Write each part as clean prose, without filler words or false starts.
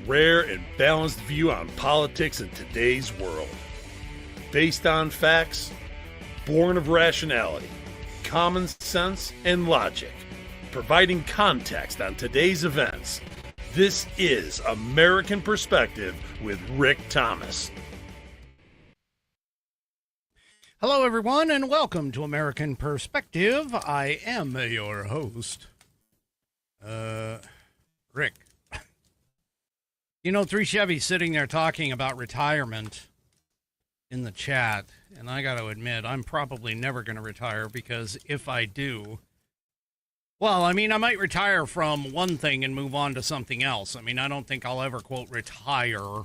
rare and balanced view on politics in today's world. Based on facts, born of rationality, common sense, and logic, providing context on today's events. This is American Perspective with Rick Thomas. Hello, everyone, and welcome to American Perspective. I am your host, Rick. You know, 3 Chevy's sitting there talking about retirement in the chat, and I got to admit, I'm probably never going to retire, because if I do, well, I mean, I might retire from one thing and move on to something else. I mean, I don't think I'll ever, quote, retire.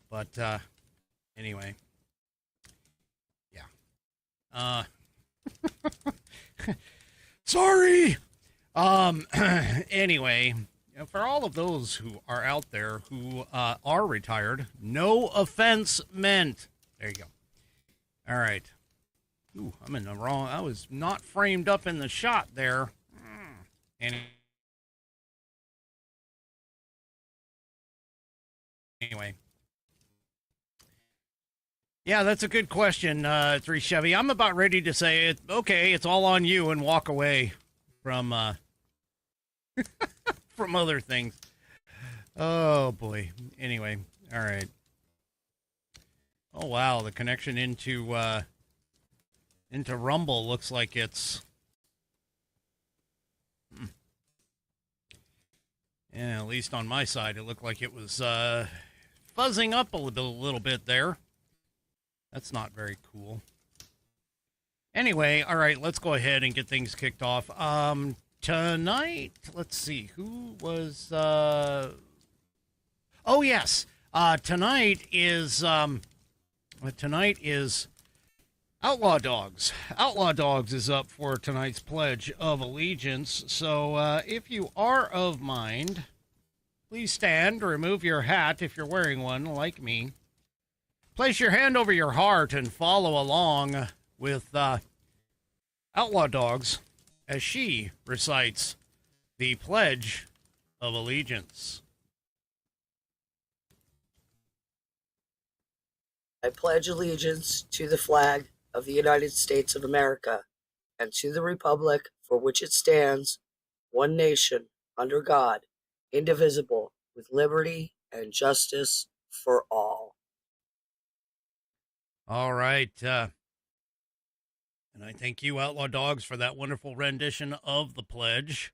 But, anyway. Yeah. Sorry. Anyway, for all of those who are out there who are retired, no offense meant. There you go. All right. Ooh, I'm in the wrong. I was not framed up in the shot there. Anyway. Yeah, that's a good question, 3 Chevy. I'm about ready to say, okay, it's all on you, and walk away from from other things. Oh, boy. Anyway, all right. Oh, wow, the connection into Rumble looks like it's... Yeah, at least on my side, it looked like it was fuzzing up a little bit there. That's not very cool. Anyway, all right, let's go ahead and get things kicked off. Tonight, let's see, who was... Oh, yes. Tonight is Outlaw Dogs. Outlaw Dogs is up for tonight's Pledge of Allegiance. So if you are of mind, please stand or remove your hat if you're wearing one, like me. Place your hand over your heart and follow along with Outlaw Dogs as she recites the Pledge of Allegiance. I pledge allegiance to the flag of the United States of America and to the republic for which it stands, one nation, under God, indivisible, with liberty and justice for all. All right. And I thank you, Outlaw Dogs, for that wonderful rendition of the pledge.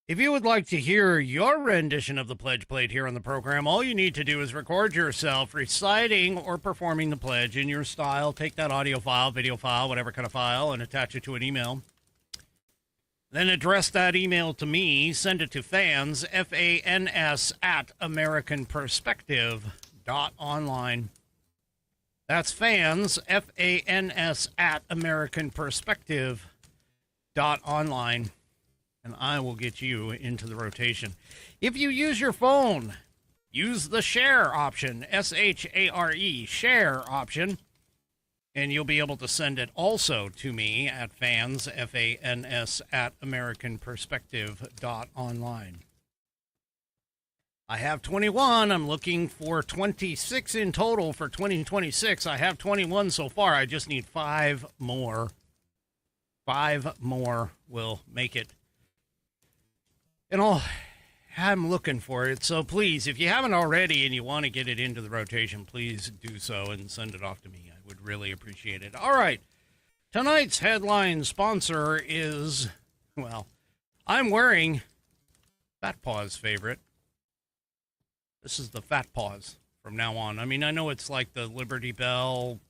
If you would like to hear your rendition of the pledge played here on the program, all you need to do is record yourself reciting or performing the pledge in your style. Take that audio file, video file, whatever kind of file, and attach it to an email. Then address that email to me. Send it to fans, F-A-N-S, at AmericanPerspective.online. That's fans, F-A-N-S, at AmericanPerspective.online. And I will get you into the rotation. If you use your phone, use the share option, S-H-A-R-E, share option, and you'll be able to send it also to me at fans, F-A-N-S, at AmericanPerspective.online. I have 21. I'm looking for 26 in total for 2026. I have 21 so far. I just need 5 more. 5 more will make it. And I'm looking for it. So please, if you haven't already and you want to get it into the rotation, please do so and send it off to me. I would really appreciate it. All right. Tonight's headline sponsor is, well, I'm wearing Fat Paw's favorite. This is the Fat Paws from now on. I mean, I know it's like the Liberty Bell,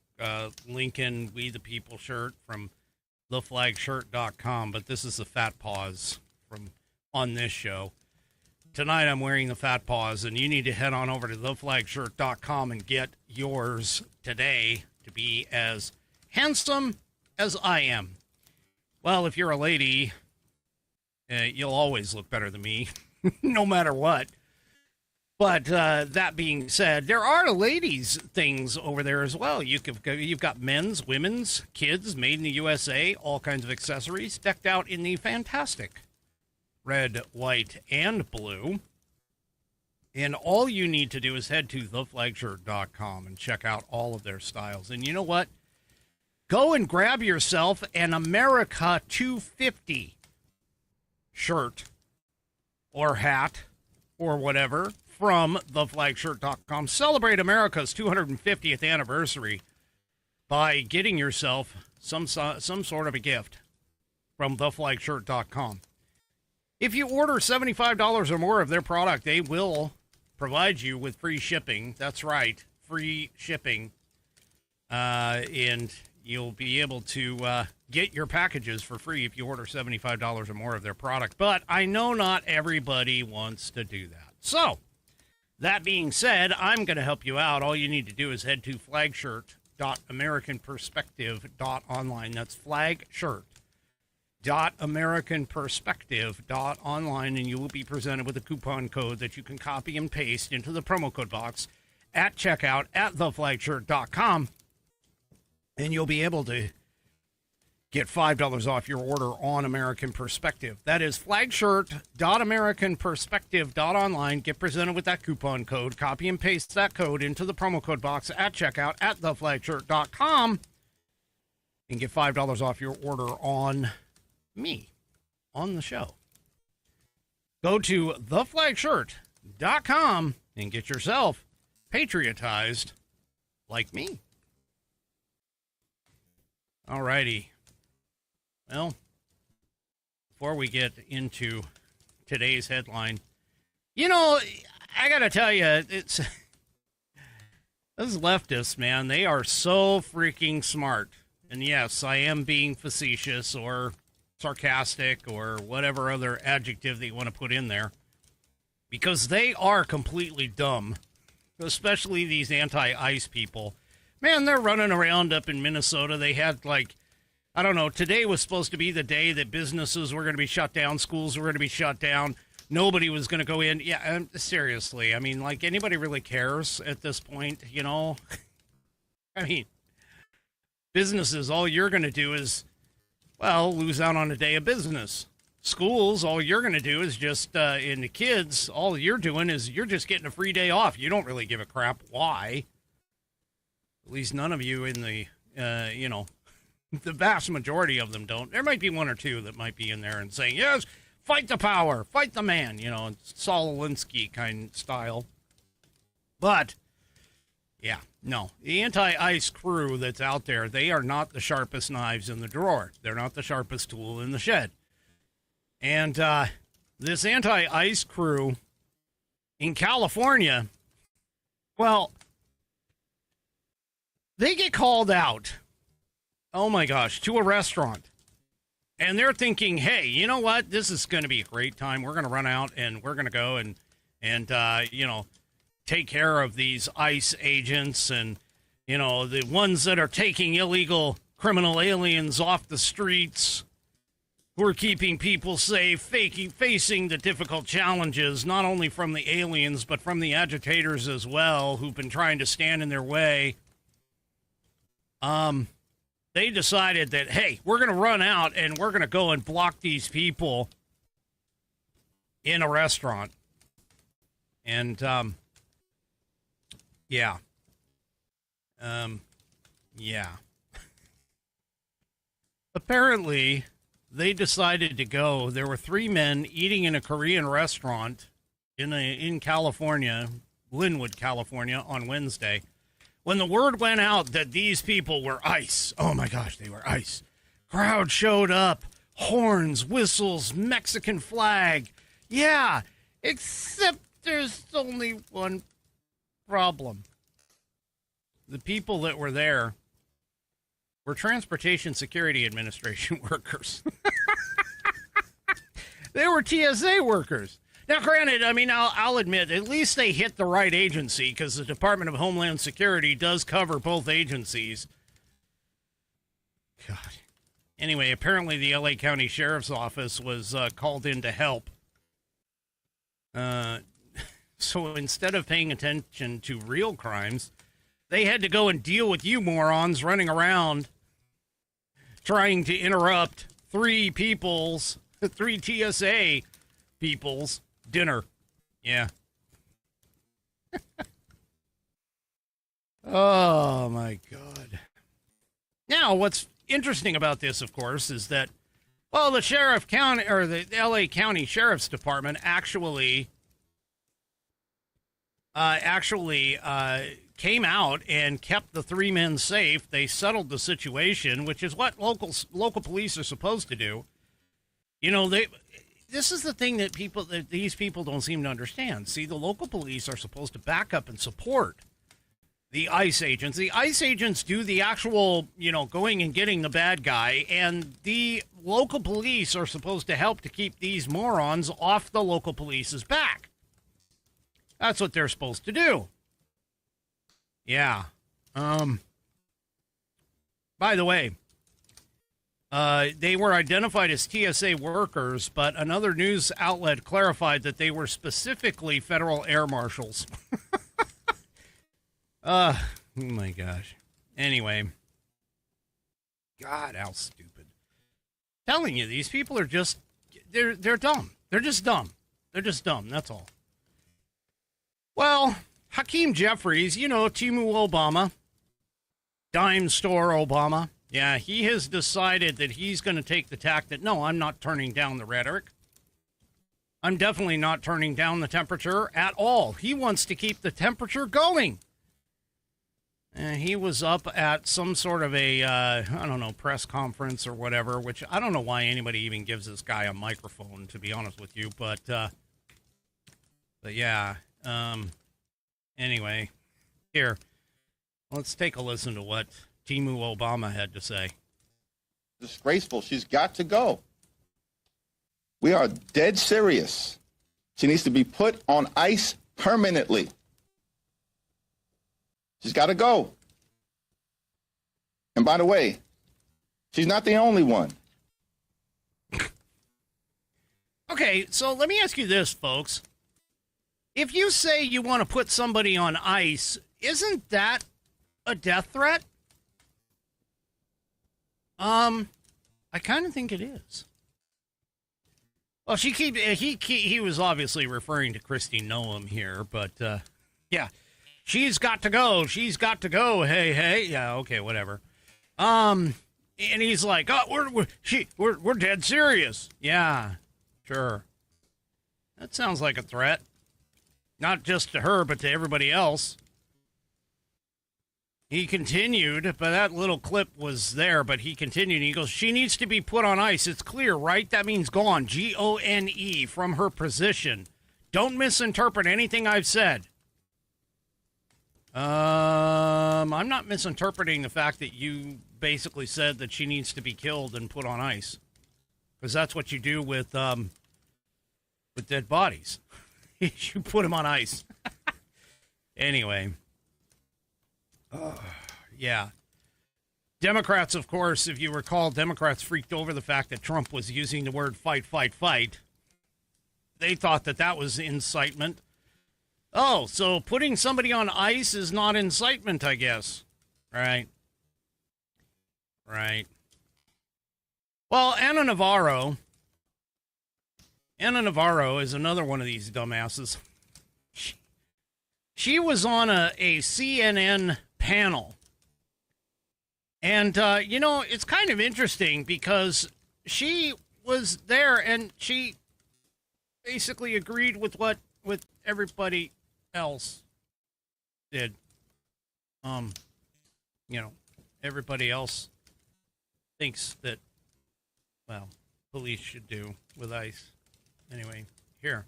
Lincoln, We the People shirt from theflagshirt.com, but this is the Fat Paws from on this show. Tonight I'm wearing the Fat Paws, and you need to head on over to theflagshirt.com and get yours today to be as handsome as I am. Well, if you're a lady, you'll always look better than me, no matter what. But that being said, there are ladies' things over there as well. You've got men's, women's, kids, made in the USA, all kinds of accessories decked out in the fantastic red, white, and blue. And all you need to do is head to theflagshirt.com and check out all of their styles. And you know what? Go and grab yourself an America 250 shirt or hat or whatever from theflagshirt.com. Celebrate America's 250th anniversary by getting yourself some sort of a gift from theflagshirt.com. If you order $75 or more of their product, they will provide you with free shipping. That's right, free shipping. And you'll be able to get your packages for free if you order $75 or more of their product. But I know not everybody wants to do that. So, that being said, I'm going to help you out. All you need to do is head to flagshirt.americanperspective.online. That's flagshirt.americanperspective.online, and you will be presented with a coupon code that you can copy and paste into the promo code box at checkout at theflagshirt.com, and you'll be able to get $5 off your order on American Perspective. That is flagshirt.americanperspective.online. Get presented with that coupon code. Copy and paste that code into the promo code box at checkout at theflagshirt.com and get $5 off your order on me, on the show. Go to theflagshirt.com and get yourself patriotized like me. All righty. Well, before we get into today's headline, you know, I got to tell you, it's those leftists, man, they are so freaking smart. And yes, I am being facetious or sarcastic or whatever other adjective that you want to put in there, because they are completely dumb, especially these anti-ICE people. Man, they're running around up in Minnesota. They had, like, I don't know, today was supposed to be the day that businesses were going to be shut down, schools were going to be shut down, nobody was going to go in. Yeah, seriously, I mean, like, anybody really cares at this point, you know? I mean, businesses, all you're going to do is, well, lose out on a day of business. Schools, all you're going to do is just, in the kids, all you're doing is you're just getting a free day off. You don't really give a crap why. At least none of you in the, you know, the vast majority of them don't. There might be one or two that might be in there and saying, yes, fight the power, fight the man, you know, Saul Alinsky kind of style. But, yeah, no, the anti-ICE crew that's out there, they are not the sharpest knives in the drawer. They're not the sharpest tool in the shed. And this anti-ICE crew in California, well, they get called out, oh my gosh, to a restaurant. And they're thinking, hey, you know what? This is going to be a great time. We're going to run out and we're going to go and you know, take care of these ICE agents and, you know, the ones that are taking illegal criminal aliens off the streets. We're keeping people safe, facing the difficult challenges, not only from the aliens, but from the agitators as well, who've been trying to stand in their way. They decided that, hey, we're going to run out and we're going to go and block these people in a restaurant. And, yeah. Yeah. Apparently, they decided to go. There were 3 men eating in a Korean restaurant in California, Linwood, California, on Wednesday. When the word went out that these people were ICE, oh my gosh, they were ICE. Crowd showed up, horns, whistles, Mexican flag. Yeah, except there's only one problem. The people that were there were Transportation Security Administration workers. They were TSA workers. Now, granted, I mean, I'll admit, at least they hit the right agency, because the Department of Homeland Security does cover both agencies. God. Anyway, apparently the L.A. County Sheriff's Office was called in to help. So instead of paying attention to real crimes, they had to go and deal with you morons running around trying to interrupt 3 TSA people's dinner. Yeah. Oh, my God. Now, what's interesting about this, of course, is that, well, the sheriff county, or the L.A. County Sheriff's Department actually came out and kept the three men safe. They settled the situation, which is what local police are supposed to do. You know, this is the thing that these people don't seem to understand. See, the local police are supposed to back up and support the ICE agents. The ICE agents do the actual, going and getting the bad guy, and the local police are supposed to help to keep these morons off the local police's back. That's what they're supposed to do. Yeah. By the way, they were identified as TSA workers, but another news outlet clarified that they were specifically federal air marshals. Oh my gosh. Anyway. God, how stupid. Telling you, these people are just, they're dumb. They're just dumb. They're just dumb, that's all. Well, Hakeem Jeffries, Timu Obama, dime store Obama. Yeah, he has decided that he's going to take the tack that, no, I'm not turning down the rhetoric. I'm definitely not turning down the temperature at all. He wants to keep the temperature going. He was up at some sort of a, press conference or whatever, which I don't know why anybody even gives this guy a microphone, to be honest with you. But yeah. Anyway, here, let's take a listen to what Timu Obama had to say. Disgraceful. She's got to go. We are dead serious. She needs to be put on ice permanently. She's got to go. And by the way, she's not the only one. Okay, so let me ask you this, folks. If you say you want to put somebody on ice, isn't that a death threat? I kind of think it is. Well, he was obviously referring to Kristi Noem here, but yeah, she's got to go. She's got to go. Hey, yeah, okay, whatever. And he's like, oh, we're dead serious. Yeah, sure. That sounds like a threat. Not just to her, but to everybody else. He continued, but that little clip was there, but he continued. And he goes, she needs to be put on ice. It's clear, right? That means gone. Gone from her position. Don't misinterpret anything I've said. I'm not misinterpreting the fact that you basically said that she needs to be killed and put on ice. Because that's what you do with dead bodies. You put them on ice. Anyway. Yeah. Democrats, of course, if you recall, Democrats freaked over the fact that Trump was using the word fight, fight, fight. They thought that was incitement. Oh, so putting somebody on ice is not incitement, I guess. Right. Well, Ana Navarro is another one of these dumbasses. She was on a CNN panel. And, it's kind of interesting because she was there and she basically agreed with what everybody else did. Everybody else thinks that, police should do with ICE. Anyway, here,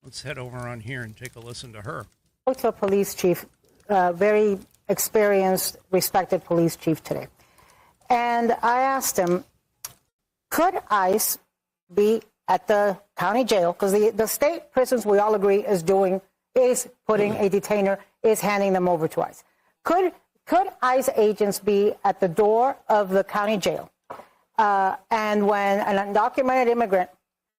let's head over on here and take a listen to her. I spoke to a police chief, very experienced, respected police chief today. And I asked him, could ICE be at the county jail? Because the state prisons, we all agree, is putting a detainer, is handing them over to ICE. Could ICE agents be at the door of the county jail? And when an undocumented immigrant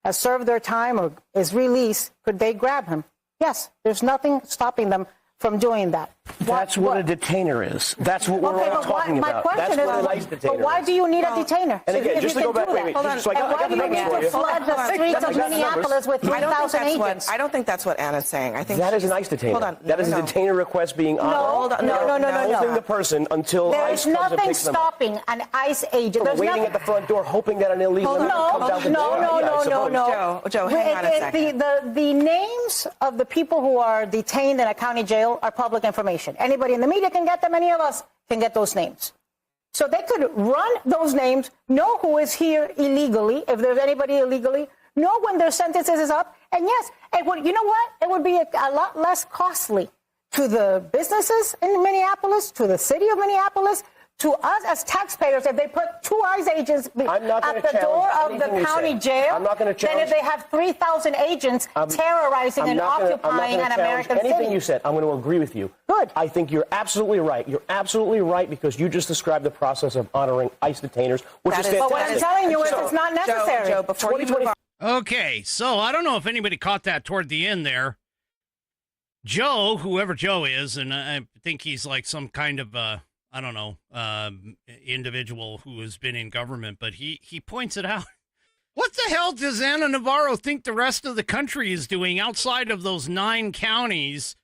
has served their time or is released, could they grab him? Yes, there's nothing stopping them from doing that. That's what a detainer is. That's what we're all talking my about. question That's is, what a nice detainer but why is. do you need a detainer? And again, If just you to go can back, do wait, that? so I And got why the do you numbers need for to you. flood the streets of Minneapolis with I don't 3,000 think that's agents? I don't think that's what Anna's saying. I think That is a nice detainer. Hold on. That is a detainer request being honored. No. Holding the person until There ICE is comes and nothing picks them up. stopping an ICE agent. From There's waiting nothing. at the front door, hoping that an illegal immigrant comes out the door. Yeah, I suppose. Joe, hang on a second. The names of the people who are detained in a county jail are public information. Anybody in the media can get them. Any of us can get those names. So they could run those names, know who is here illegally, if there's anybody illegally, know when their sentences is up. And yes, it would, you know what? It would be a lot less costly to the businesses in Minneapolis, to the city of Minneapolis, to us as taxpayers if they put two ICE agents at the door of the county jail. I'm not going to challenge. Then if they have 3,000 agents terrorizing and occupying an American city. Anything you said, I'm going to agree with you. Good. I think you're absolutely right. You're absolutely right because you just described the process of honoring ICE detainers, which is fantastic. But what I'm telling you is it's not necessary. Joe, before you move on. Okay, so I don't know if anybody caught that toward the end there. Joe, whoever Joe is, and I think he's like some kind of, I don't know, individual who has been in government, but he points it out. What the hell does Ana Navarro think the rest of the country is doing outside of those 9 counties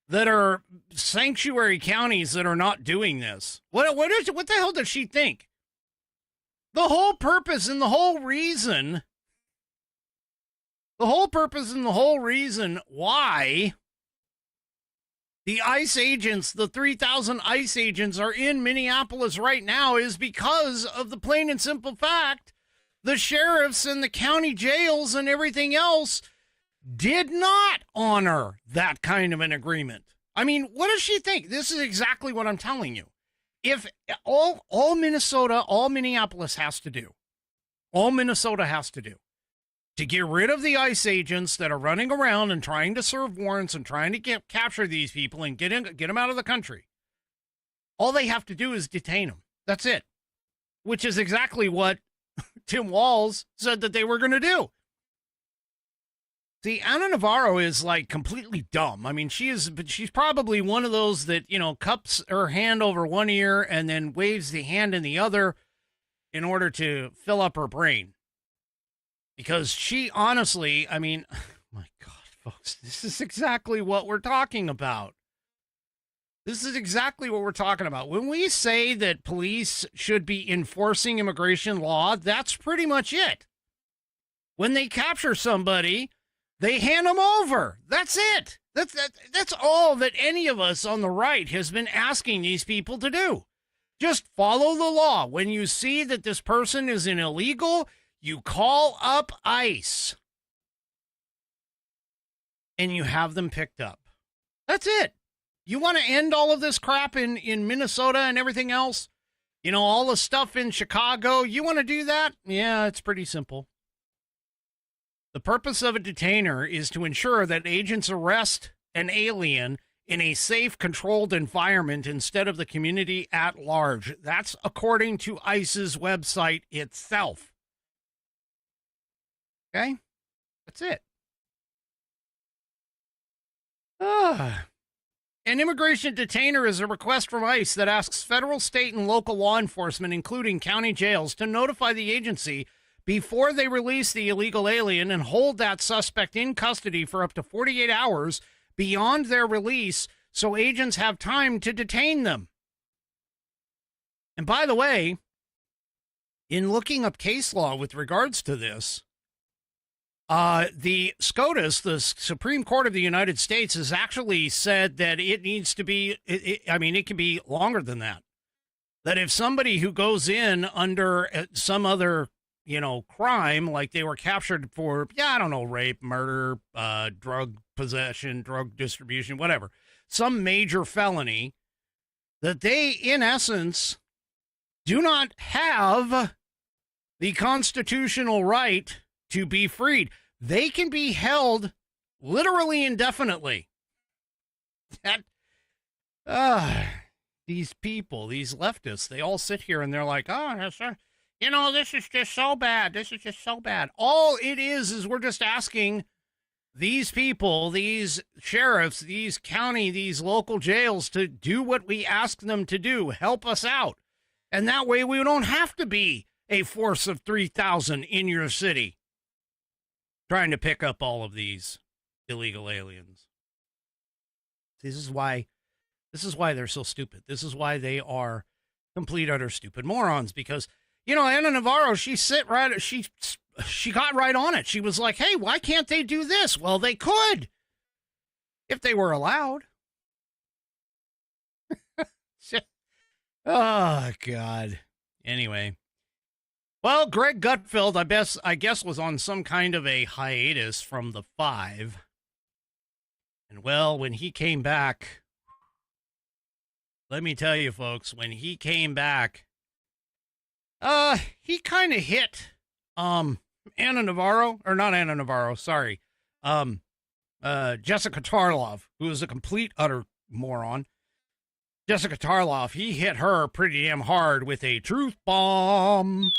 that are sanctuary counties that are not doing this? What the hell does she think? The whole purpose and the whole reason why the ICE agents, the 3,000 ICE agents are in Minneapolis right now is because of the plain and simple fact the sheriffs and the county jails and everything else did not honor that kind of an agreement. I mean, what does she think? This is exactly what I'm telling you. If all Minnesota, all Minneapolis has to do, all Minnesota has to do to get rid of the ICE agents that are running around and trying to serve warrants and trying to capture these people and get them out of the country. All they have to do is detain them. That's it. Which is exactly what Tim Walz said that they were going to do. See, Ana Navarro is like completely dumb. I mean, she's probably one of those that, cups her hand over one ear and then waves the hand in the other in order to fill up her brain. Because she honestly, I mean, my God, folks, this is exactly what we're talking about. This is exactly what we're talking about. When we say that police should be enforcing immigration law, that's pretty much it. When they capture somebody, they hand them over. That's it. That's all that any of us on the right has been asking these people to do. Just follow the law. When you see that this person is an illegal, you call up ICE and you have them picked up. That's it. You want to end all of this crap in Minnesota and everything else? All the stuff in Chicago. You want to do that? Yeah, it's pretty simple. The purpose of a detainer is to ensure that agents arrest an alien in a safe, controlled environment instead of the community at large. That's according to ICE's website itself. Okay? That's it. An immigration detainer is a request from ICE that asks federal, state, and local law enforcement, including county jails, to notify the agency before they release the illegal alien and hold that suspect in custody for up to 48 hours beyond their release so agents have time to detain them. And by the way, in looking up case law with regards to this, the SCOTUS, the Supreme Court of the United States, has actually said that it needs to be, it can be longer than that. That if somebody who goes in under some other, crime, like they were captured for, rape, murder, drug possession, drug distribution, whatever, some major felony, that they, in essence, do not have the constitutional right to be freed. They can be held literally indefinitely. These people, these leftists, they all sit here and they're like, this is just so bad. This is just so bad. All it is we're just asking these people, these sheriffs, these county, these local jails to do what we ask them to do, help us out. And that way we don't have to be a force of 3,000 in your city trying to pick up all of these illegal aliens. This is why they're so stupid. This is why they are complete, utter stupid morons. Because, you know, Ana Navarro, she got right on it. She was like, hey, why can't they do this? Well, they could if they were allowed. Oh, God. Anyway. Well, Greg Gutfeld, I guess, was on some kind of a hiatus from the 5. And, well, when he came back, let me tell you, folks, when he came back, he kind of hit Ana Navarro, or not Ana Navarro, sorry, Jessica Tarlov, who is a complete, utter moron. Jessica Tarlov, he hit her pretty damn hard with a truth bomb.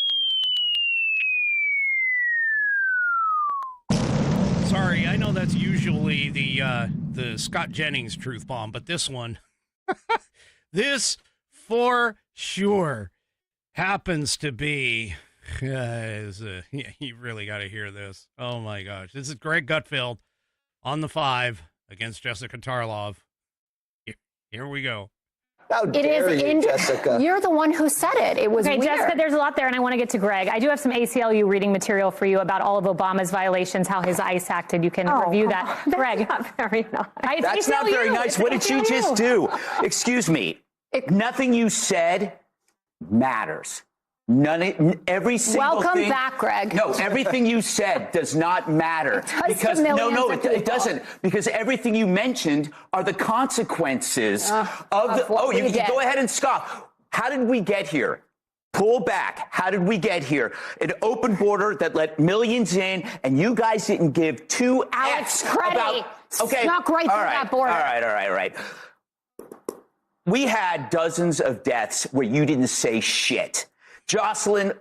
Sorry, I know that's usually the Scott Jennings truth bomb, but this one, this for sure happens to be. You really got to hear this. Oh my gosh, this is Greg Gutfeld on the 5 against Jessica Tarlov. Here we go. How dare you, Jessica? You're the one who said it. It was weird. Jessica, there's a lot there, and I want to get to Greg. I do have some ACLU reading material for you about all of Obama's violations, how his ICE acted. You can review that. Greg. Not very nice. That's not very nice. What did she just do? Excuse me. Nothing you said matters. Every single Welcome thing, back, Greg. No, everything you said does not matter. Because it doesn't. Because everything you mentioned are the consequences of the. Oh, you can go ahead and scoff. How did we get here? Pull back. How did we get here? An open border that let millions in, and you guys didn't give two Alex F's about. Okay, snuck right through that border. All right. We had dozens of deaths where you didn't say shit. Jocelyn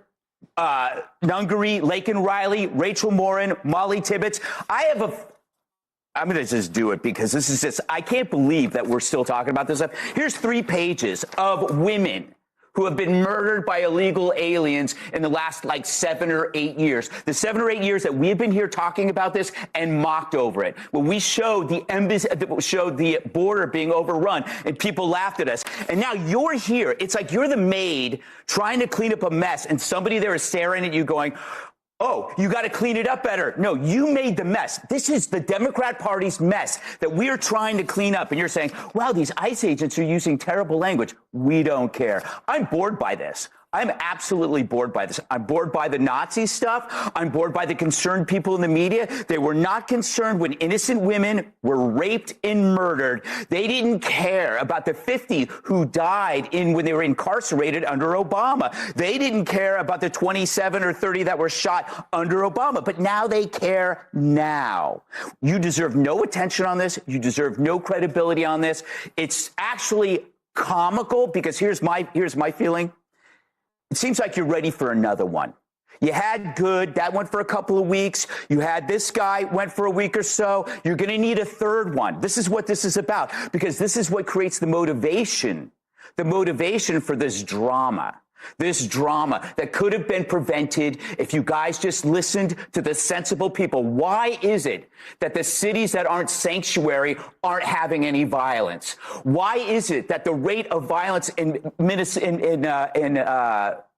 Nungary, Laken Riley, Rachel Morin, Molly Tibbetts. I'm going to just do it because this is just, I can't believe that we're still talking about this stuff. Here's 3 pages of women who have been murdered by illegal aliens in the last 7 or 8 years. The 7 or 8 years that we've been here talking about this and mocked over it. When we showed the embassy, showed the border being overrun, and people laughed at us. And now you're here. It's like you're the maid trying to clean up a mess, and somebody there is staring at you going, oh, you got to clean it up better. No, you made the mess. This is the Democrat Party's mess that we're trying to clean up. And you're saying, wow, these ICE agents are using terrible language. We don't care. I'm bored by this. I'm absolutely bored by this. I'm bored by the Nazi stuff. I'm bored by the concerned people in the media. They were not concerned when innocent women were raped and murdered. They didn't care about the 50 who died when they were incarcerated under Obama. They didn't care about the 27 or 30 that were shot under Obama. But now they care now. You deserve no attention on this. You deserve no credibility on this. It's actually comical because here's my feeling. It seems like you're ready for another one. You had good, that went for a couple of weeks. You had this guy, went for a week or so. You're going to need a third one. This is what this is about, because this is what creates the motivation for this drama that could have been prevented if you guys just listened to the sensible people. Why is it that the cities that aren't sanctuary aren't having any violence? Why is it that the rate of violence in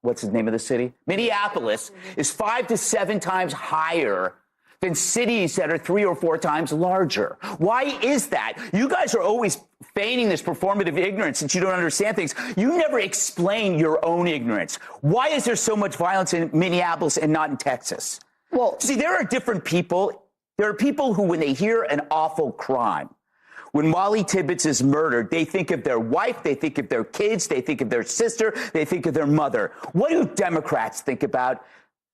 what's the name of the city? Minneapolis is 5 to 7 times higher than cities that are 3 or 4 times larger? Why is that? You guys are always feigning this performative ignorance since you don't understand things. You never explain your own ignorance. Why is there so much violence in Minneapolis and not in Texas? Well, see, there are different people. There are people who, when they hear an awful crime, when Molly Tibbetts is murdered, they think of their wife, they think of their kids, they think of their sister, they think of their mother. What do Democrats think about?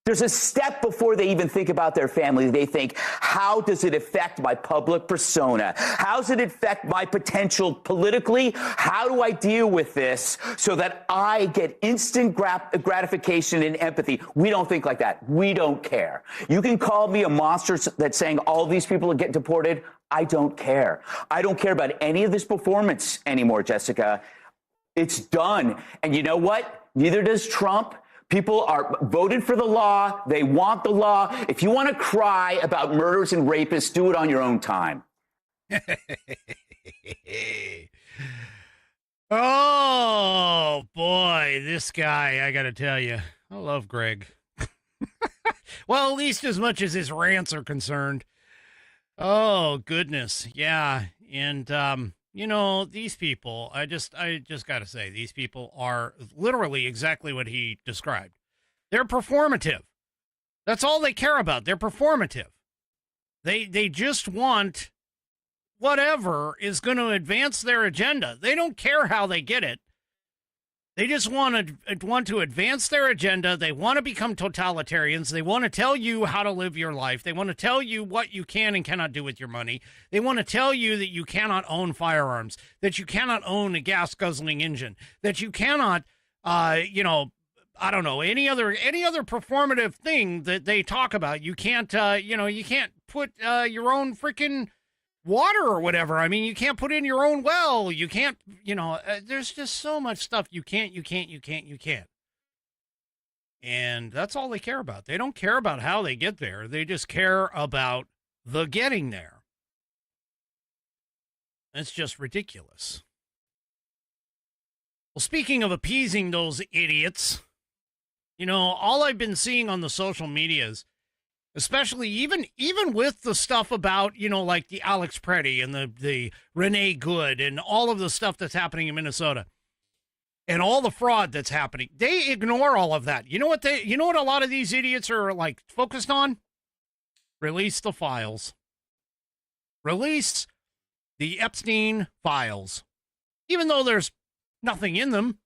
There's a step before they even think about their family. They think, how does it affect my public persona? How does it affect my potential politically? How do I deal with this so that I get instant gratification and empathy? We don't think like that. We don't care. You can call me a monster that's saying all these people are getting deported. I don't care. I don't care about any of this performance anymore, Jessica. It's done. And you know what? Neither does Trump. People are voted for the law. They want the law. If you want to cry about murders and rapists, do it on your own time. Oh, boy, this guy, I got to tell you, I love Greg. Well, at least as much as his rants are concerned. Oh, goodness. Yeah. And, you know, these people, I just got to say, these people are literally exactly what he described. They're performative. That's all they care about. They're performative. They just want whatever is going to advance their agenda. They don't care how they get it. They just want to advance their agenda. They want to become totalitarians. They want to tell you how to live your life. They want to tell you what you can and cannot do with your money. They want to tell you that you cannot own firearms, that you cannot own a gas-guzzling engine, that you cannot, you know, I don't know, any other performative thing that they talk about. You can't, you know, you can't put your own freaking water or whatever. I mean, you can't put in your own well. You can't, you know, there's just so much stuff you can't. And that's all they care about. They don't care about how they get there. They just care about the getting there. It's just ridiculous. Well, speaking of appeasing those idiots, you know, all I've been seeing on the social medias, especially even with the stuff about, you know, like the Alex Preddy and the Renee Good and all of the stuff that's happening in Minnesota and all the fraud that's happening, they ignore all of that. You know what a lot of these idiots are like focused on? Release the files. Release the Epstein files. Even though there's nothing in them.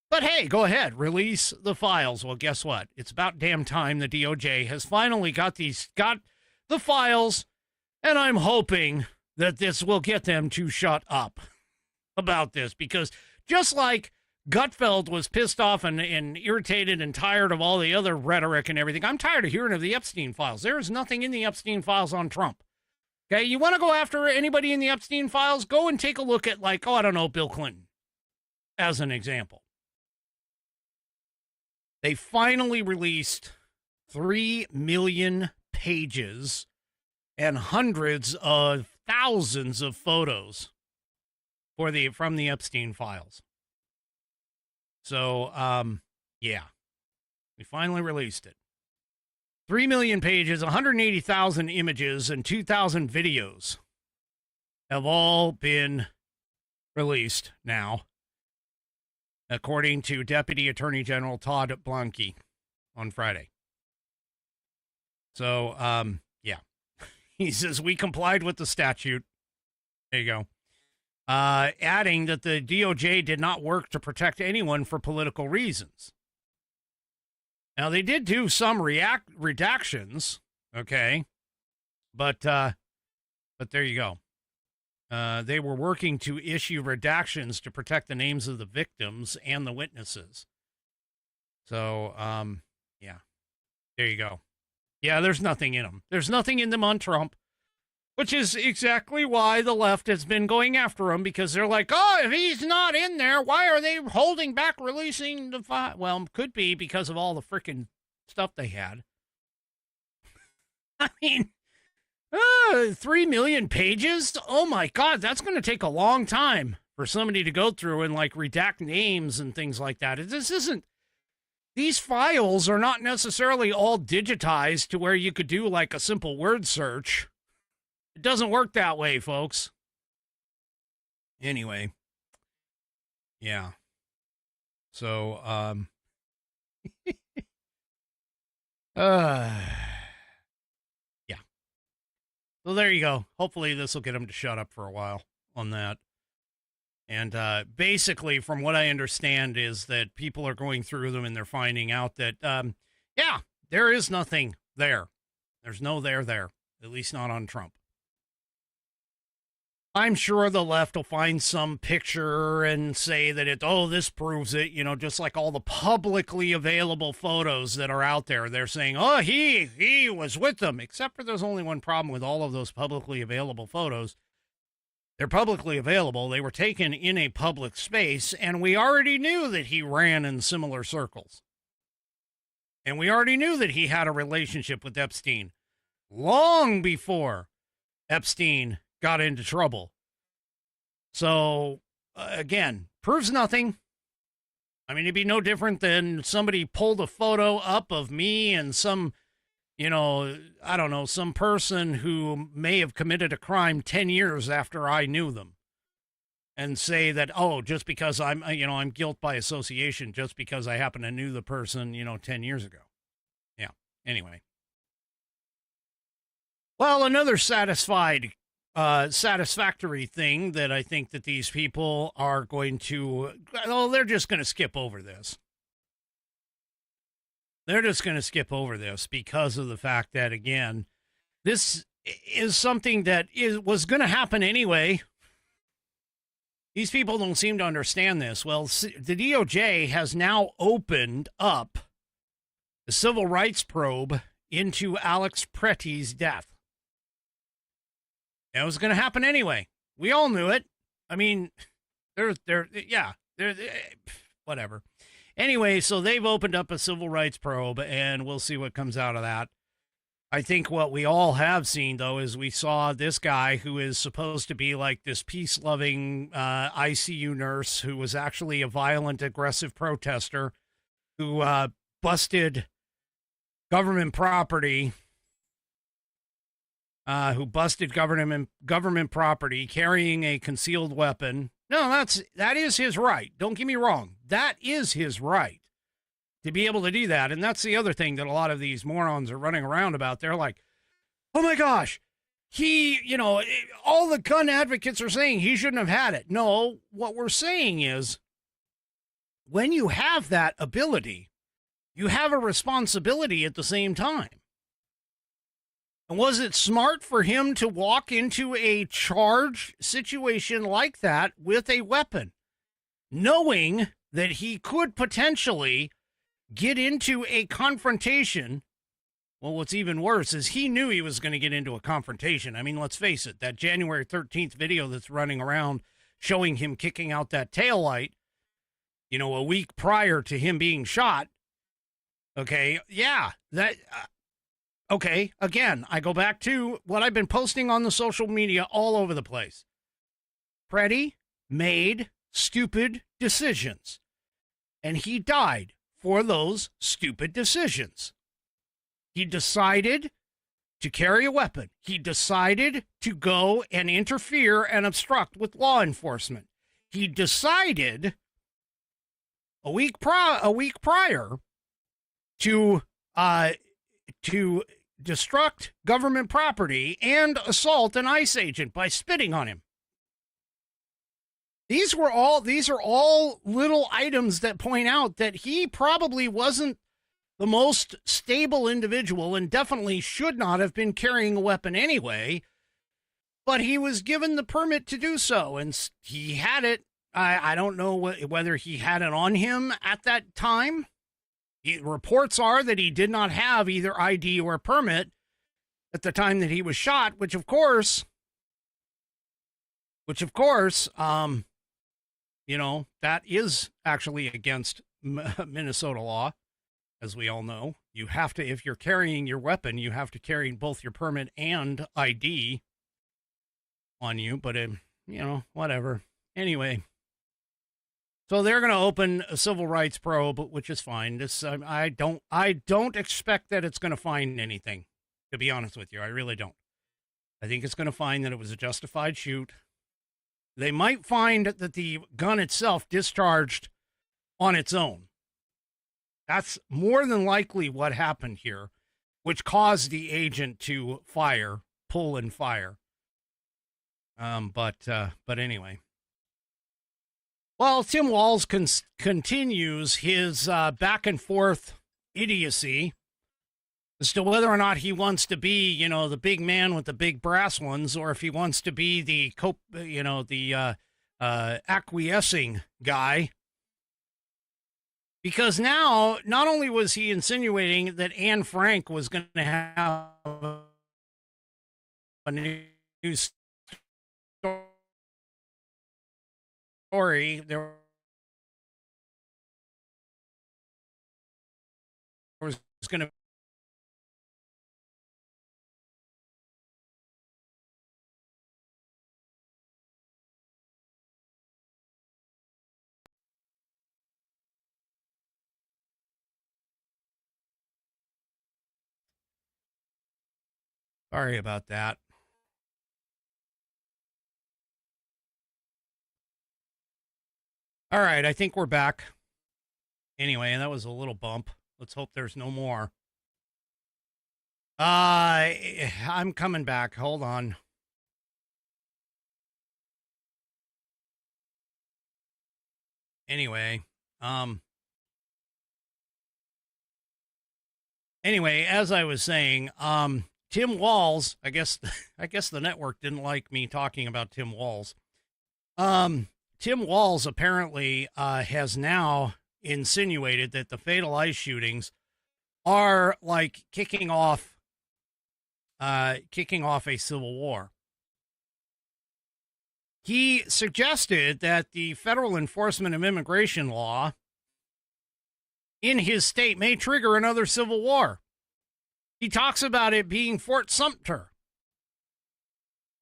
But hey, go ahead, release the files. Well, guess what? It's about damn time the DOJ has finally got the files, and I'm hoping that this will get them to shut up about this, because just like Gutfeld was pissed off and irritated and tired of all the other rhetoric and everything, I'm tired of hearing of the Epstein files. There is nothing in the Epstein files on Trump. Okay, you want to go after anybody in the Epstein files? Go and take a look at, like, I don't know, Bill Clinton, as an example. They finally released 3 million pages and hundreds of thousands of photos from the Epstein files. So, yeah, we finally released it. 3 million pages, 180,000 images, and 2,000 videos have all been released now, according to Deputy Attorney General Todd Blanke on Friday. So, yeah. He says, we complied with the statute. There you go. Adding that the DOJ did not work to protect anyone for political reasons. Now, they did do some redactions, okay? But there you go. They were working to issue redactions to protect the names of the victims and the witnesses. So, yeah, there you go. Yeah, there's nothing in them. There's nothing in them on Trump, which is exactly why the left has been going after him, because they're like, oh, if he's not in there, why are they holding back releasing the file? Well, could be because of all the freaking stuff they had. I mean, 3 million pages? Oh my God, that's going to take a long time for somebody to go through and like redact names and things like that. These files are not necessarily all digitized to where you could do like a simple word search. It doesn't work that way, folks. Anyway. Yeah. So, yeah. So there you go. Hopefully this will get them to shut up for a while on that. And basically, from what I understand, is that people are going through them and they're finding out that, yeah, there is nothing there. There's no there, at least not on Trump. I'm sure the left will find some picture and say that this proves it, just like all the publicly available photos that are out there. They're saying, oh, he was with them, except for there's only one problem with all of those publicly available photos. They're publicly available. They were taken in a public space, and we already knew that he ran in similar circles. And we already knew that he had a relationship with Epstein long before Epstein got into trouble. So, again, proves nothing. I mean, it'd be no different than somebody pulled a photo up of me and some, some person who may have committed a crime 10 years after I knew them and say that, just because I'm guilt by association, just because I happen to knew the person, 10 years ago. Yeah. Anyway. Well, another satisfactory thing that I think that these people are going to, they're just going to skip over this. They're just going to skip over this because of the fact that, again, this is something that was going to happen anyway. These people don't seem to understand this. Well, the DOJ has now opened up the civil rights probe into Alex Pretty's death. It was going to happen anyway. We all knew it. I mean, whatever. Anyway, so they've opened up a civil rights probe, and we'll see what comes out of that. I think what we all have seen, though, is we saw this guy who is supposed to be like this peace-loving ICU nurse who was actually a violent, aggressive protester who busted government property. Government property, carrying a concealed weapon. No, that is his right. Don't get me wrong. That is his right to be able to do that. And that's the other thing that a lot of these morons are running around about. They're like, oh my gosh, all the gun advocates are saying he shouldn't have had it. No, what we're saying is when you have that ability, you have a responsibility at the same time. And was it smart for him to walk into a charged situation like that with a weapon, knowing that he could potentially get into a confrontation? Well, what's even worse is he knew he was going to get into a confrontation. I mean, let's face it, that January 13th video that's running around showing him kicking out that taillight, a week prior to him being shot. Okay, yeah, okay, again, I go back to what I've been posting on the social media all over the place. Pretty made stupid decisions, and he died for those stupid decisions. He decided to carry a weapon. He decided to go and interfere and obstruct with law enforcement. He decided a week prior to destruct government property and assault an ICE agent by spitting on him. These are all little items that point out that he probably wasn't the most stable individual and definitely should not have been carrying a weapon anyway, but he was given the permit to do so, and he had it. I don't know whether he had it on him at that time. Reports are that he did not have either ID or permit at the time that he was shot, which of course, that is actually against Minnesota law, as we all know. You have to, if you're carrying your weapon, you have to carry both your permit and ID on you, but whatever. Anyway. So they're going to open a civil rights probe, which is fine. I don't expect that it's going to find anything, to be honest with you. I really don't. I think it's going to find that it was a justified shoot. They might find that the gun itself discharged on its own. That's more than likely what happened here, which caused the agent to pull and fire. But anyway. Well, Tim Walz continues his back and forth idiocy as to whether or not he wants to be, you know, the big man with the big brass ones, or if he wants to be the acquiescing guy. Because now, not only was he insinuating that Anne Frank was going to have a new story, there was going to Sorry about that. All right, I think we're back. Anyway, that was a little bump. Let's hope there's no more. I'm coming back. Hold on. Anyway, as I was saying, Tim Walz, I guess the network didn't like me talking about Tim Walz. Tim Walz apparently has now insinuated that the fatal ICE shootings are like kicking off a civil war. He suggested that the federal enforcement of immigration law in his state may trigger another civil war. He talks about it being Fort Sumter.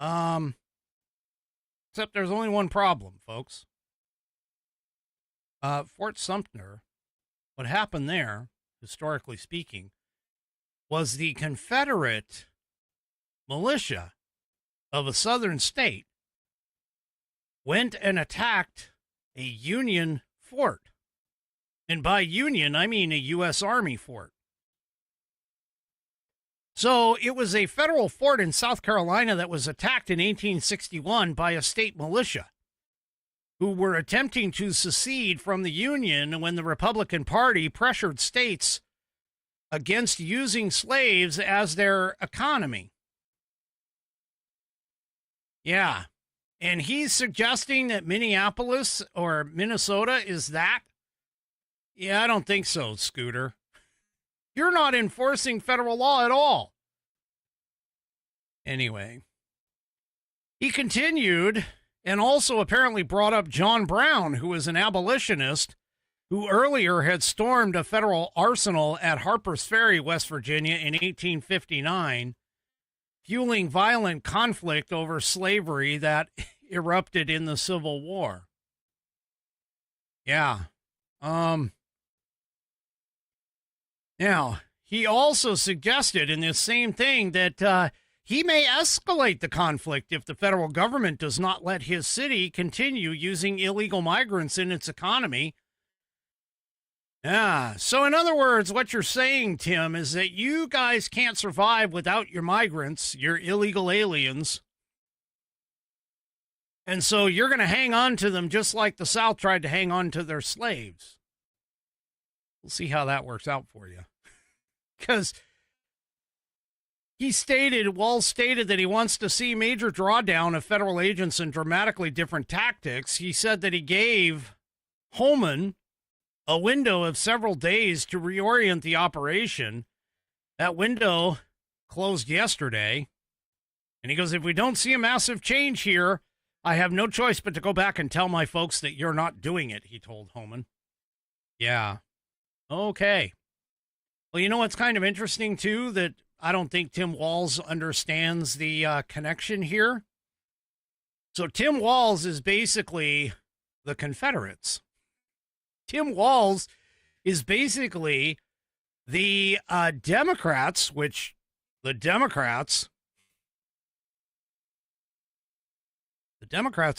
Except there's only one problem, folks. Fort Sumter, what happened there, historically speaking, was the Confederate militia of a southern state went and attacked a Union fort. And by Union, I mean a U.S. Army fort. So it was a federal fort in South Carolina that was attacked in 1861 by a state militia who were attempting to secede from the Union when the Republican Party pressured states against using slaves as their economy. Yeah. And he's suggesting that Minneapolis or Minnesota is that? Yeah, I don't think so, Scooter. You're not enforcing federal law at all. Anyway, he continued and also apparently brought up John Brown, who was an abolitionist who earlier had stormed a federal arsenal at Harper's Ferry, West Virginia in 1859, fueling violent conflict over slavery that erupted in the Civil War. Yeah. Now, he also suggested in this same thing that he may escalate the conflict if the federal government does not let his city continue using illegal migrants in its economy. Yeah, so in other words, what you're saying, Tim, is that you guys can't survive without your migrants, your illegal aliens. And so you're going to hang on to them just like the South tried to hang on to their slaves. We'll see how that works out for you. Because Walz stated that he wants to see major drawdown of federal agents and dramatically different tactics. He said that he gave Holman a window of several days to reorient the operation. That window closed yesterday. And he goes, if we don't see a massive change here, I have no choice but to go back and tell my folks that you're not doing it, he told Holman. Yeah. Okay. Well, you know what's kind of interesting, too, that I don't think Tim Walz understands the connection here? So Tim Walz is basically the Confederates. Tim Walz is basically the Democrats, which the Democrats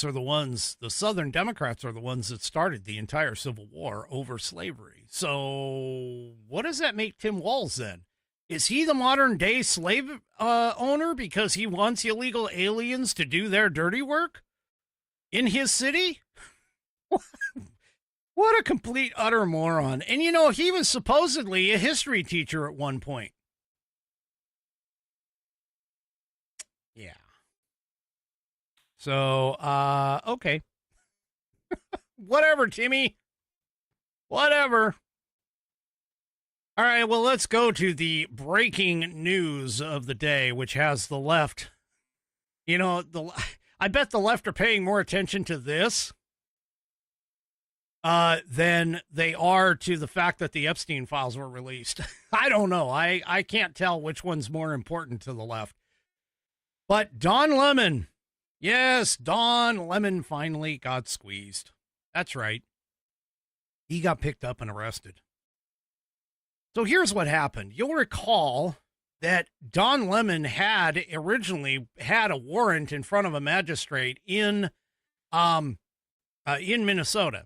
are the ones, the Southern Democrats are the ones that started the entire Civil War over slavery. So what does that make Tim Walz then? Is he the modern day slave owner because he wants illegal aliens to do their dirty work in his city? What a complete utter moron. And you know, he was supposedly a history teacher at one point. So, okay. Whatever, Timmy. Whatever. All right, well, let's go to the breaking news of the day, which has the left. You know, I bet the left are paying more attention to this than they are to the fact that the Epstein files were released. I don't know. I can't tell which one's more important to the left. But Don Lemon, yes, Don Lemon finally got squeezed. That's right. He got picked up and arrested. So here's what happened. You'll recall that Don Lemon had originally had a warrant in front of a magistrate in Minnesota.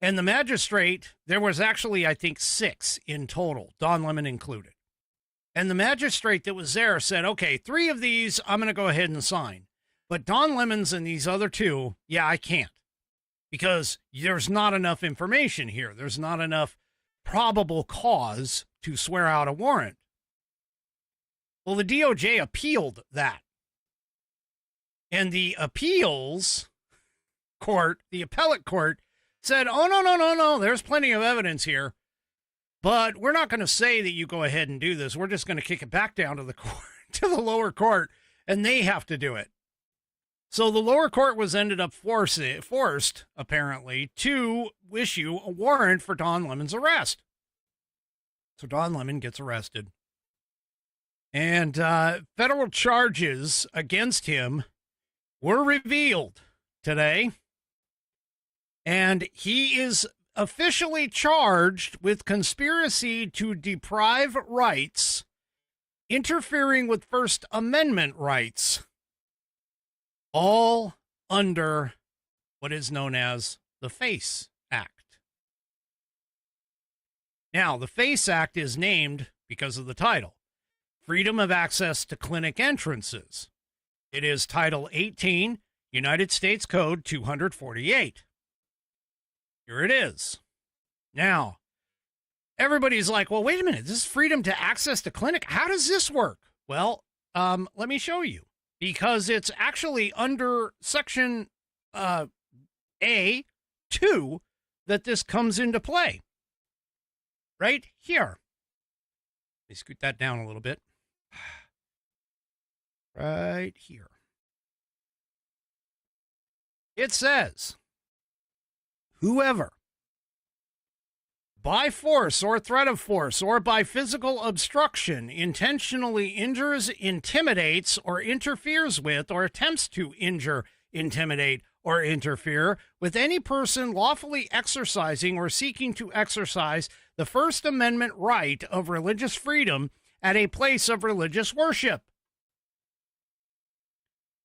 And the magistrate, there was actually, I think, 6 in total, Don Lemon included. And the magistrate that was there said, okay, 3 of these I'm going to go ahead and sign. But Don Lemon's and these other 2, yeah, I can't. Because there's not enough information here. There's not enough probable cause to swear out a warrant. Well, the DOJ appealed that. And the appeals court, the appellate court, said, oh, no, there's plenty of evidence here. But we're not going to say that you go ahead and do this. We're just going to kick it back down to the court, to the lower court, and they have to do it. So the lower court was ended up forced, apparently, to issue a warrant for Don Lemon's arrest. So Don Lemon gets arrested. And federal charges against him were revealed today. And he is officially charged with conspiracy to deprive rights, interfering with First Amendment rights, all under what is known as the FACE Act. Now, the FACE Act is named because of the title, Freedom of Access to Clinic Entrances. It is Title 18, United States Code 248. Here it is. Now, everybody's like, well, wait a minute, this is freedom to access to clinic. How does this work? Well, let me show you. Because it's actually under Section A2 that this comes into play. Right here. Let me scoot that down a little bit. Right here. It says, whoever, by force or threat of force or by physical obstruction, intentionally injures, intimidates, or interferes with, or attempts to injure, intimidate, or interfere with any person lawfully exercising or seeking to exercise the First Amendment right of religious freedom at a place of religious worship.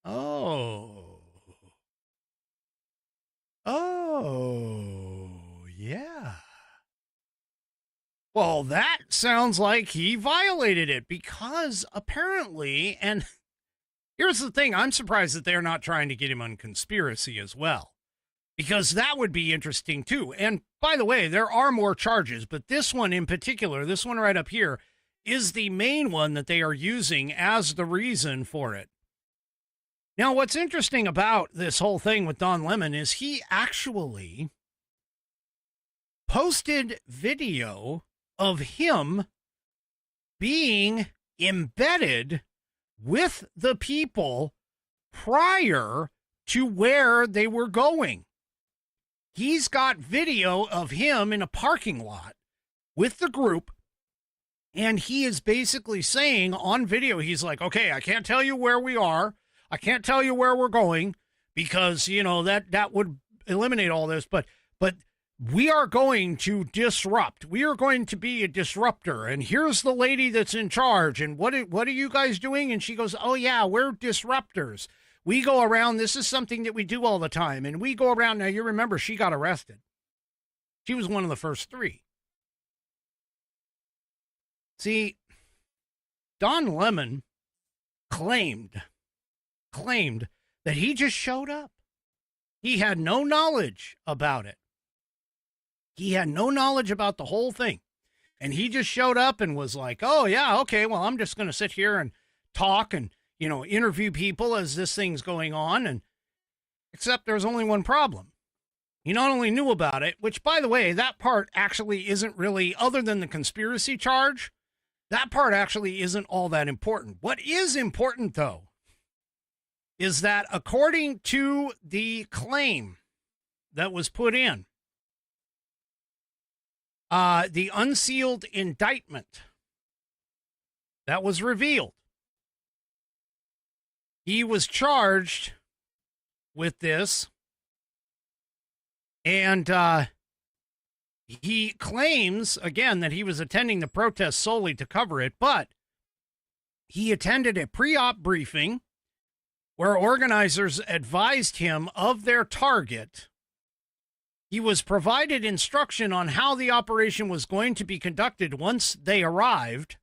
Oh, yeah. Well, that sounds like he violated it because apparently, and here's the thing, I'm surprised that they're not trying to get him on conspiracy as well, because that would be interesting too. And by the way, there are more charges, but this one in particular, this one right up here, is the main one that they are using as the reason for it. Now, what's interesting about this whole thing with Don Lemon is he actually posted video of him being embedded with the people prior to where they were going. He's got video of him in a parking lot with the group, and he is basically saying on video, he's like, okay, I can't tell you where we are. I can't tell you where we're going because, you know, that would eliminate all this, but we are going to disrupt. We are going to be a disruptor. And here's the lady that's in charge. And what are you guys doing? And she goes, oh, yeah, we're disruptors. We go around. This is something that we do all the time. And we go around. Now, you remember she got arrested. She was one of the first 3. See, Don Lemon claimed that he just showed up. He had no knowledge about it. He had no knowledge about the whole thing. And he just showed up and was like, oh, yeah, okay, well, I'm just going to sit here and talk and, you know, interview people as this thing's going on. And Except there's only one problem. He not only knew about it, which, by the way, that part actually isn't really, other than the conspiracy charge, that part actually isn't all that important. What is important, though, is that according to the claim that was put in, the unsealed indictment that was revealed, he was charged with this, and he claims, again, that he was attending the protest solely to cover it, but he attended a pre-op briefing where organizers advised him of their target. He was provided instruction on how the operation was going to be conducted once they arrived.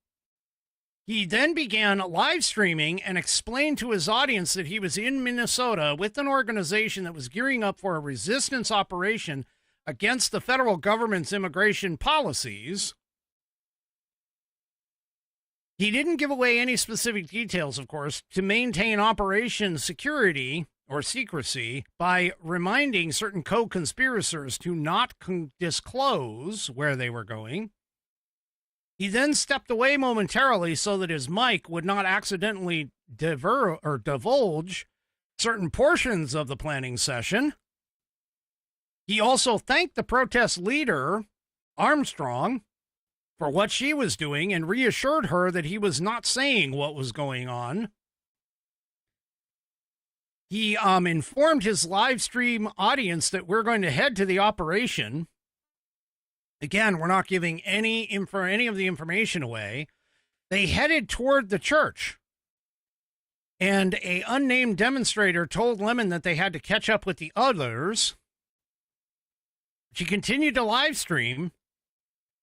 He then began live streaming and explained to his audience that he was in Minnesota with an organization that was gearing up for a resistance operation against the federal government's immigration policies. He didn't give away any specific details, of course, to maintain operation security or secrecy by reminding certain co-conspirators to not disclose where they were going. He then stepped away momentarily so that his mic would not accidentally divulge certain portions of the planning session. He also thanked the protest leader, Armstrong, for what she was doing and reassured her that he was not saying what was going on. He informed his live stream audience that we're going to head to the operation. Again, we're not giving any of the information away. They headed toward the church, and an unnamed demonstrator told Lemon that they had to catch up with the others. She continued to live stream,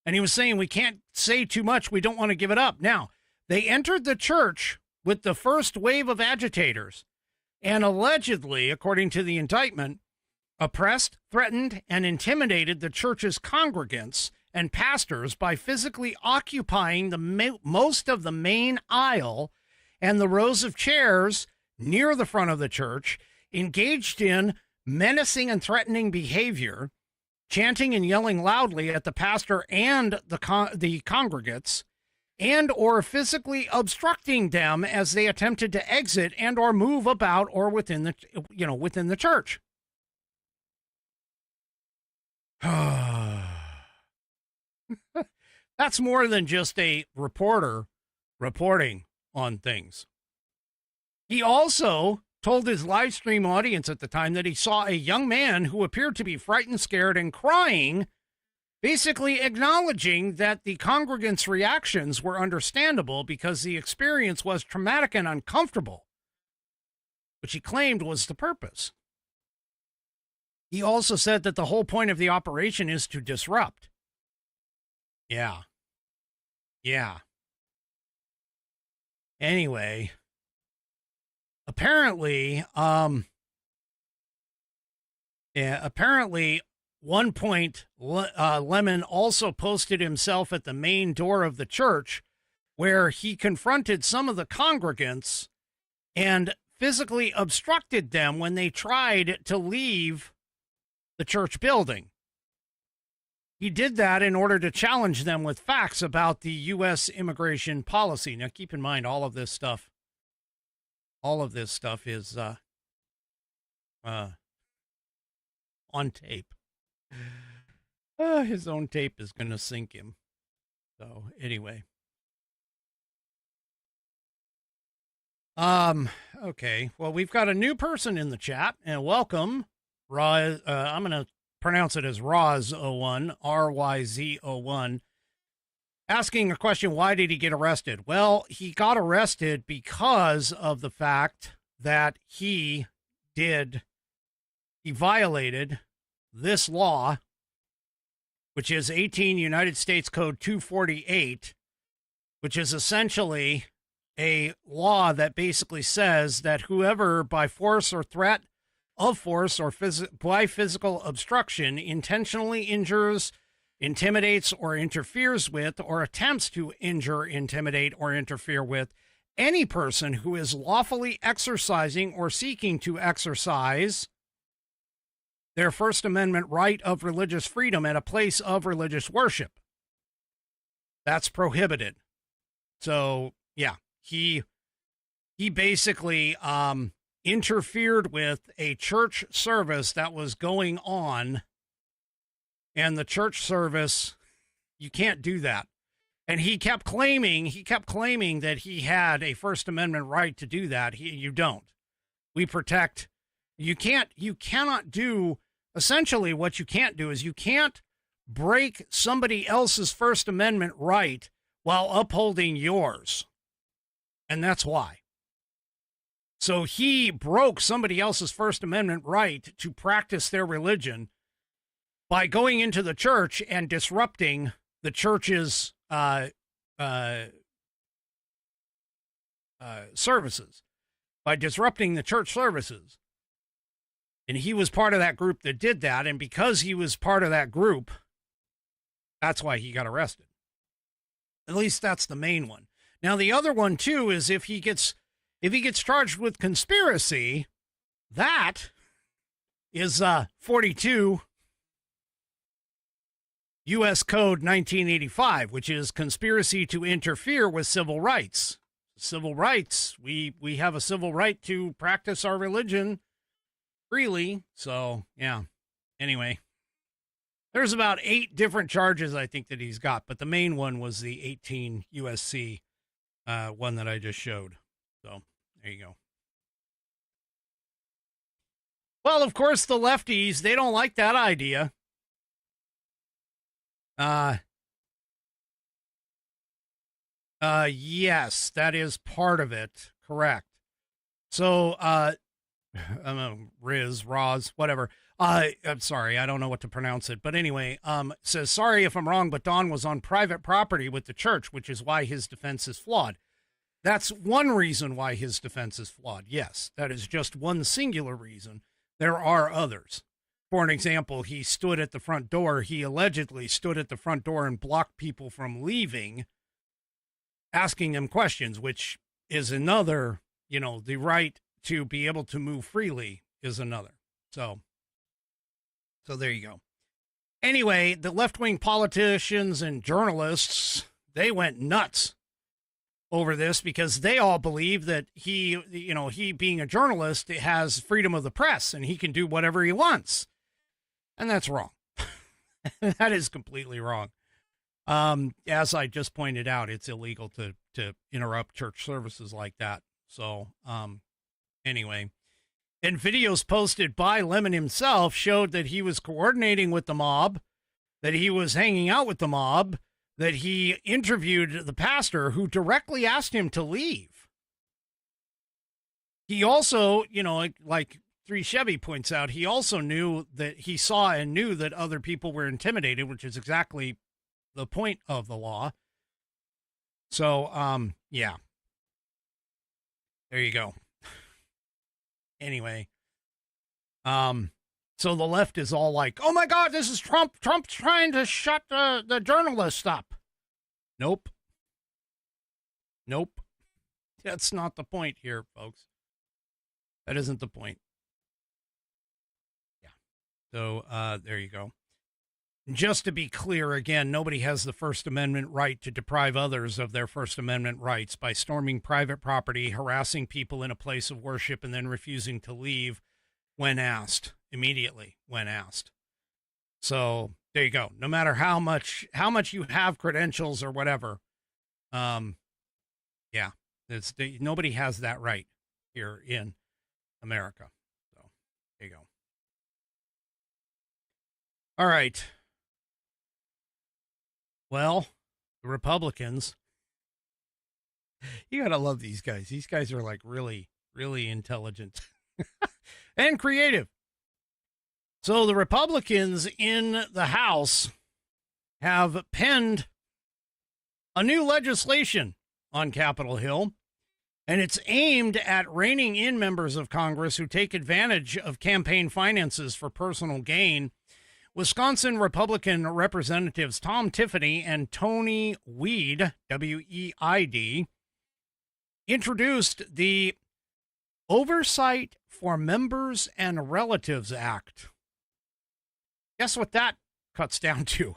and he was saying, we can't say too much. We don't want to give it up. Now, they entered the church with the first wave of agitators, and allegedly, according to the indictment, oppressed, threatened, and intimidated the church's congregants and pastors by physically occupying the most of the main aisle and the rows of chairs near the front of the church, engaged in menacing and threatening behavior, chanting and yelling loudly at the pastor and the congregants, and or physically obstructing them as they attempted to exit and or move about or within the church. That's more than just a reporter reporting on things. He also told his live stream audience at the time that he saw a young man who appeared to be frightened, scared, and crying, basically acknowledging that the congregants' reactions were understandable because the experience was traumatic and uncomfortable, which he claimed was the purpose. He also said that the whole point of the operation is to disrupt. Yeah. Anyway, apparently, one point, Lemon also posted himself at the main door of the church where he confronted some of the congregants and physically obstructed them when they tried to leave the church building. He did that in order to challenge them with facts about the U.S. immigration policy. Now, keep in mind, all of this stuff is on tape. His own tape is going to sink him. So, anyway. Okay. Well, we've got a new person in the chat, and welcome. I'm going to pronounce it as Roz01, RYZ01, asking a question, why did he get arrested? Well, he got arrested because of the fact that he violated this law, which is 18 United States Code 248, which is essentially a law that basically says that whoever by force or threat of force or by physical obstruction intentionally injures, intimidates, or interferes with, or attempts to injure, intimidate, or interfere with any person who is lawfully exercising or seeking to exercise their First Amendment right of religious freedom at a place of religious worship. That's prohibited. So, yeah, he basically interfered with a church service that was going on, and the church service, you can't do that. And he kept claiming that he had a First Amendment right to do that. You don't. We protect. You cannot do, essentially what you can't do is you can't break somebody else's First Amendment right while upholding yours. And that's why. So he broke somebody else's First Amendment right to practice their religion by going into the church and disrupting the church's services, by disrupting the church services. And he was part of that group that did that. And because he was part of that group, that's why he got arrested. At least that's the main one. Now, the other one, too, is if he gets charged with conspiracy, that is 42 U.S. Code 1985, which is conspiracy to interfere with civil rights. Civil rights, we have a civil right to practice our religion freely. So, yeah. Anyway, there's about 8 different charges I think that he's got, but the main one was the 18 USC one that I just showed. So, there you go. Well, of course, the lefties, they don't like that idea. Yes, that is part of it. Correct. So, Roz, whatever. I'm sorry, I don't know what to pronounce it. But anyway, says, sorry if I'm wrong, but Don was on private property with the church, which is why his defense is flawed. That's one reason why his defense is flawed. Yes, that is just one singular reason. There are others. For an example, he stood at the front door. He allegedly stood at the front door and blocked people from leaving, asking them questions, which is another, the right to be able to move freely is another. So there you go. Anyway, the left-wing politicians and journalists, they went nuts over this because they all believe that he being a journalist has freedom of the press and he can do whatever he wants. And that's wrong. That is completely wrong. As I just pointed out, it's illegal to interrupt church services like that. So, anyway, and videos posted by Lemon himself showed that he was coordinating with the mob, that he was hanging out with the mob, that he interviewed the pastor who directly asked him to leave. He also, like 3 Chevy points out, he also knew that he saw and knew that other people were intimidated, which is exactly the point of the law. So, yeah. There you go. Anyway, so the left is all like, oh my God, this is Trump. Trump's trying to shut the journalists up. Nope. That's not the point here, folks. That isn't the point. Yeah. So, there you go. Just to be clear, again, nobody has the First Amendment right to deprive others of their First Amendment rights by storming private property, harassing people in a place of worship, and then refusing to leave when asked, immediately when asked. So there you go. No matter how much you have credentials or whatever, yeah, nobody has that right here in America. So there you go. All right. Well, the Republicans, you got to love these guys. These guys are like really, really intelligent and creative. So the Republicans in the House have penned a new legislation on Capitol Hill, and it's aimed at reining in members of Congress who take advantage of campaign finances for personal gain. Wisconsin Republican Representatives Tom Tiffany and Tony Weed, W-E-I-D, introduced the Oversight for Members and Relatives Act, Guess what that cuts down to?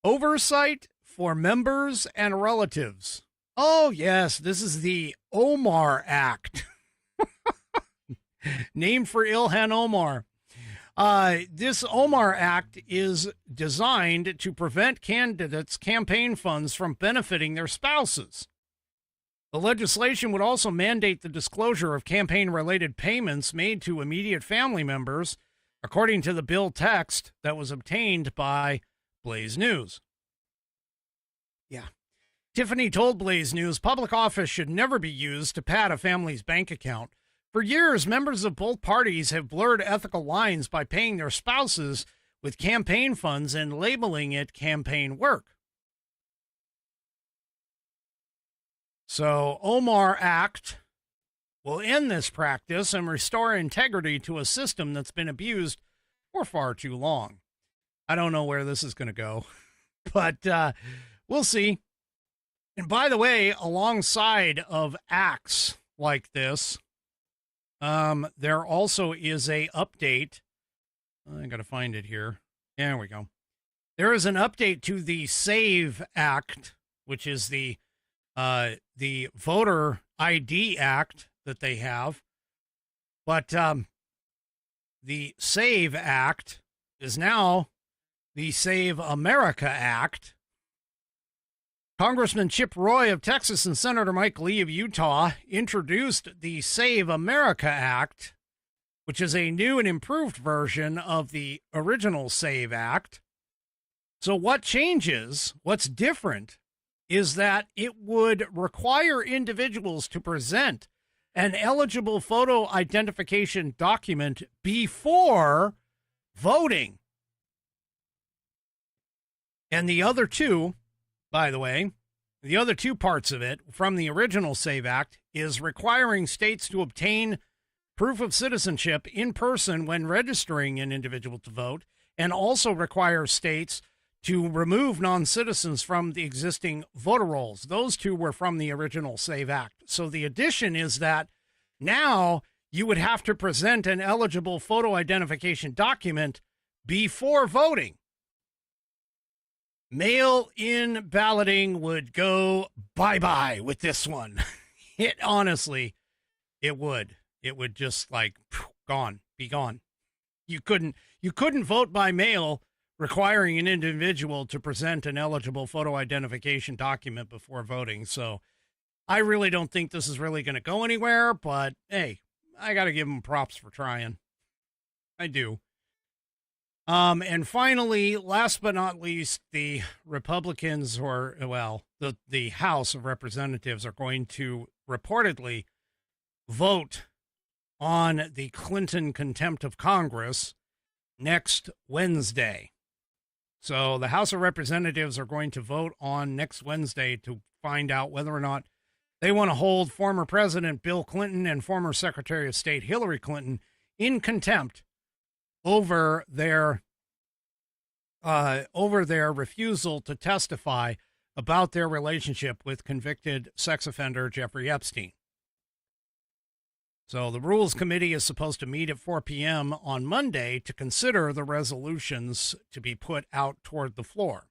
Oversight for members and relatives. Oh, yes, this is the Omar Act. Named for Ilhan Omar. This Omar Act is designed to prevent candidates' campaign funds from benefiting their spouses. The legislation would also mandate the disclosure of campaign-related payments made to immediate family members, according to the bill text that was obtained by Blaze News. Yeah. Tiffany told Blaze News public office should never be used to pad a family's bank account. For years, members of both parties have blurred ethical lines by paying their spouses with campaign funds and labeling it campaign work. So, Omar Act will end this practice and restore integrity to a system that's been abused for far too long. I don't know where this is going to go, but we'll see. And by the way, alongside of acts like this, there also is a update. I got to find it here. There we go. There is an update to the SAVE Act, which is the Voter ID Act that they have. But the SAVE Act is now the Save America Act. Congressman Chip Roy of Texas and Senator Mike Lee of Utah introduced the Save America Act, which is a new and improved version of the original SAVE Act. So what changes, what's different, is that it would require individuals to present an eligible photo identification document before voting. And the other two, by the way, the other two parts of it from the original SAVE Act is requiring states to obtain proof of citizenship in person when registering an individual to vote, and also requires states to remove non-citizens from the existing voter rolls. Those two were from the original SAVE Act. So the addition is that now you would have to present an eligible photo identification document before voting. Mail-in balloting would go bye-bye with this one. It honestly, it would. It would just like gone, be gone. You couldn't vote by mail requiring an individual to present an eligible photo identification document before voting. So I really don't think this is really going to go anywhere, but hey, I got to give them props for trying. I do. And finally, last but not least, the Republicans, or, well, the House of Representatives are going to reportedly vote on the Clinton contempt of Congress next Wednesday. So the House of Representatives are going to vote on next Wednesday to find out whether or not they want to hold former President Bill Clinton and former Secretary of State Hillary Clinton in contempt over their refusal to testify about their relationship with convicted sex offender Jeffrey Epstein. So the Rules Committee is supposed to meet at 4 p.m. on Monday to consider the resolutions to be put out toward the floor.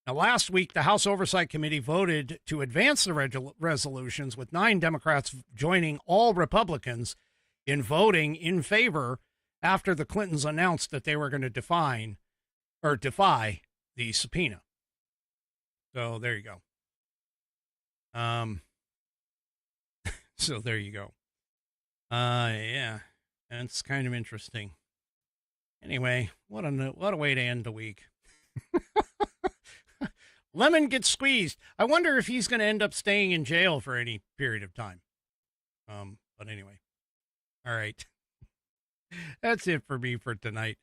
Now, last week, the House Oversight Committee voted to advance the resolutions, with 9 Democrats joining all Republicans in voting in favor after the Clintons announced that they were going to defy the subpoena. So there you go. So there you go. Yeah, it's kind of interesting. Anyway, what a way to end the week. Lemon gets squeezed. I wonder if he's going to end up staying in jail for any period of time. But anyway, all right. That's it for me for tonight.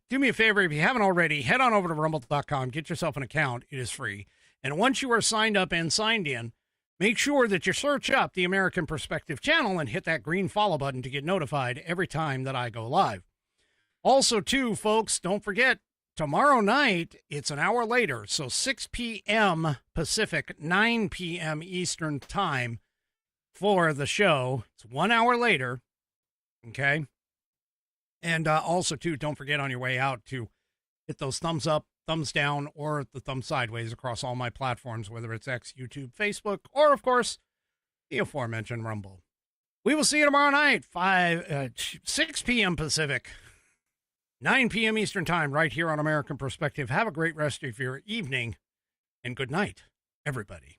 Do me a favor, if you haven't already, head on over to rumble.com, get yourself an account. It is free. And once you are signed up and signed in, make sure that you search up the American Perspective channel and hit that green follow button to get notified every time that I go live. Also, too, folks, don't forget, tomorrow night, it's an hour later, so 6 p.m. Pacific, 9 p.m. Eastern time for the show. It's 1 hour later, okay? And also, too, don't forget on your way out to hit those thumbs up, thumbs down, or the thumb sideways across all my platforms, whether it's X, YouTube, Facebook, or, of course, the aforementioned Rumble. We will see you tomorrow night, 6 p.m. Pacific, 9 p.m. Eastern Time, right here on American Perspective. Have a great rest of your evening, and good night, everybody.